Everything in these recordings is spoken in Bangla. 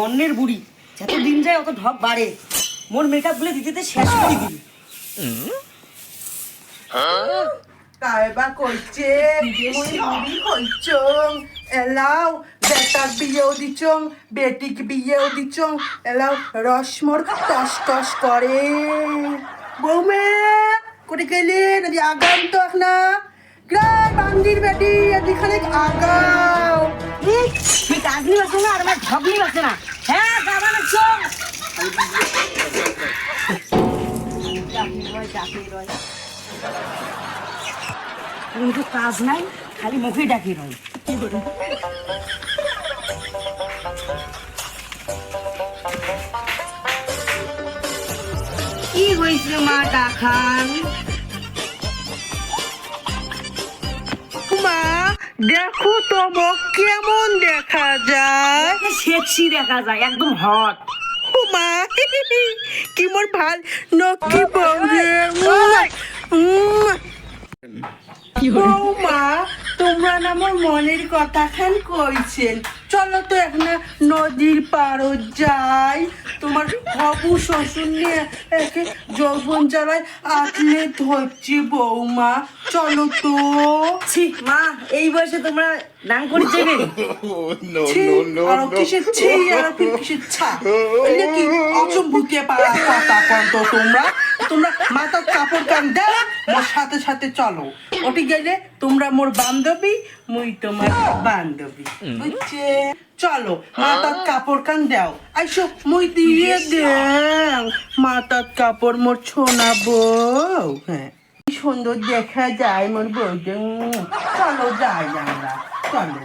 বন্যের বুড়ি যত দিন যায় অত ঢপ বাড়ে। মোর মেকআপ গুলো দিতে দিতে শেষ করে দিল। কায়বা করছে মুই হইচং এলাও বেটার বিয়েও দিচং বেটিক বিয়েও দিচং এলাও রসমর টস টস করে বৌমে কোটি গেলি নদী আগাম তো না গ্রাম বান্দির বেটি এদিকে আগাও তুই কাজলি বাসে না আর আমার ঢপলি বাসে না। হ্যাঁ যাবা না চল। কিন্তু কাজ নাই, খালি মুখে ডাকি রয়। কি হয়েছে মা ডাকান? মা দেখো তো মোক কেমন দেখা যায় সেক্সি দেখা যায়, একদম হট। মা কি মোর ভাল নকি বৌরে বৌমা তোমরা না আমার মনের কথা খান কইছেন চলো তো এখন নদীর পাড়ো যাই তোমার হবু শ্বশুর নিয়ে একে যৌবন জ্বালায় আটলে ধরছি বৌমা চলো তো ছি মা, এই বয়সে তোমরা ডাং করে যাবে? ছি আর কিসের ছি আর কিসের ছা এটা কি অচম্ভুকে পারা কথা কন তো তোমরা তোমরা মাথার কাপড় কান দাও মোর সাথে সাথে চলো ওটি গেলে তোমরা মোর বান্ধবী মুই তোমার বান্ধবী বুঝছে চলো মাথার কাপড় কান দাও আইসো মুই দিয়ে দেও মাথার কাপড় মোর ছোনাবো হ্যাঁ কি সুন্দর দেখা যায় মোর বউকে চলো যাই আমরা চলো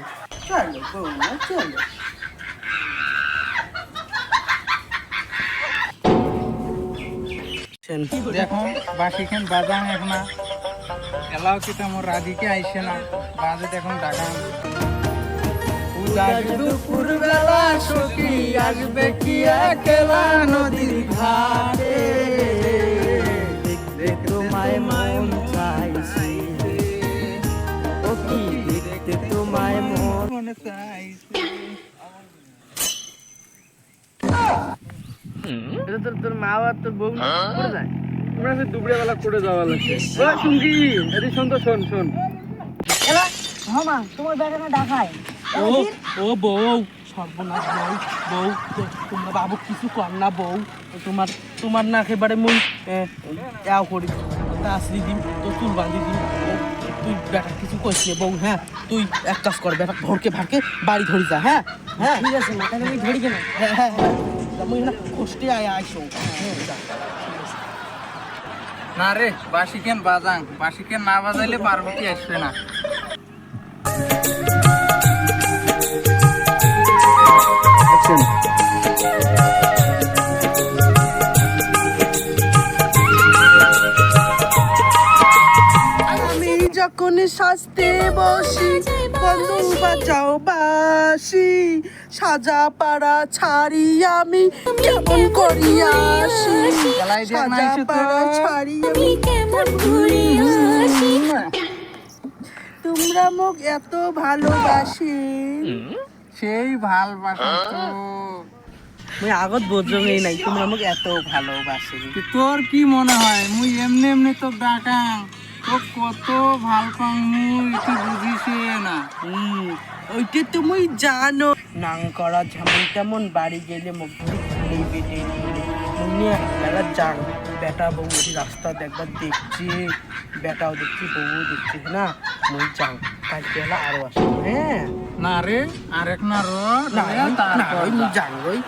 চলো বৌমা চলো দেখো বাসিখান বাজান এখন এলাও কি তোমার রাধিকে আইসে না বাজে এখন ডাকা দুপুর বেলা সখী আসবে কি একলা নদীর ঘাটে দেখতে তোমায় মন চাইছে ও কি দেখতে তোমায় মন চাইছে তোর মা আর তোর বউ করে যায়। তোমরা সে দুপুরে বেলা করে যাওয়া লাগছে ও সঙ্গী এটি শোন তো শোন শোন এলা হ্যাঁ মা, তোমার বেটা না ডাকায়। ও বউ সর্বনাশ বউ তোমরা বাবু কিছু কর না বউ তোমার তোমার না একেবারে মুই এও করি তাসরি দিম তো চুল বাঁধি দিম তুই বেটা কিছু কইস না বউ হ্যাঁ তুই এক কাজ কর বেটা ভরকে ভারকে বাড়ি ধরি যা হ্যাঁ হ্যাঁ ঠিক আছে মাথা আমি ধরি কেন? হ্যাঁ হ্যাঁ হ্যাঁ মুই না কষ্টে আইসো না রে বাসিকেন বাজাং বাসিকেন না বাজাইলে পার্বতী আসবে না আমি যখন শাস্তে বসি বন্ধু বাজাও বাসি সাজা পাড়া ছাড়ি আমি কেমন করি আসি সাজা পাড়া ছাড়ি আমি কেমন করি আসি তোমরা মোক এত ভালোবাসি সেই ভালবাসা তো মুই আগত বোঝই নাই তোমরা মোক এত ভালোবাসি তোর কি মনে হয় মুই এমনি এমনি তো ডাকাং তো কত ভাল পাং মুই তুই বুঝিস না ওইটা তুমি জানো নাং করা যেমন তেমন বাড়ি গেলে মুখ ধরে বেটে নিয়ে বেলা যান বেটা বউ ওই রাস্তা একবার দেখছি বেটাও দেখছি বউ দেখছি না মুই যাং কালকে বেলা আরো আসি হ্যাঁ না রে আরেক না রো না মুই যাং ওই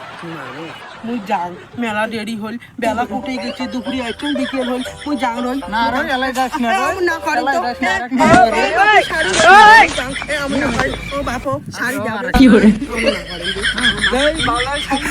মুই যাং মেলা দেরি হল বেলা কুটে গেছে দুপুরে একদম বিকেল হল মুই যাং রই না রো এলাই যাস না রো না করি তো আমি না করি ও বাপো শাড়ি যাবে এই বালাই শাড়ি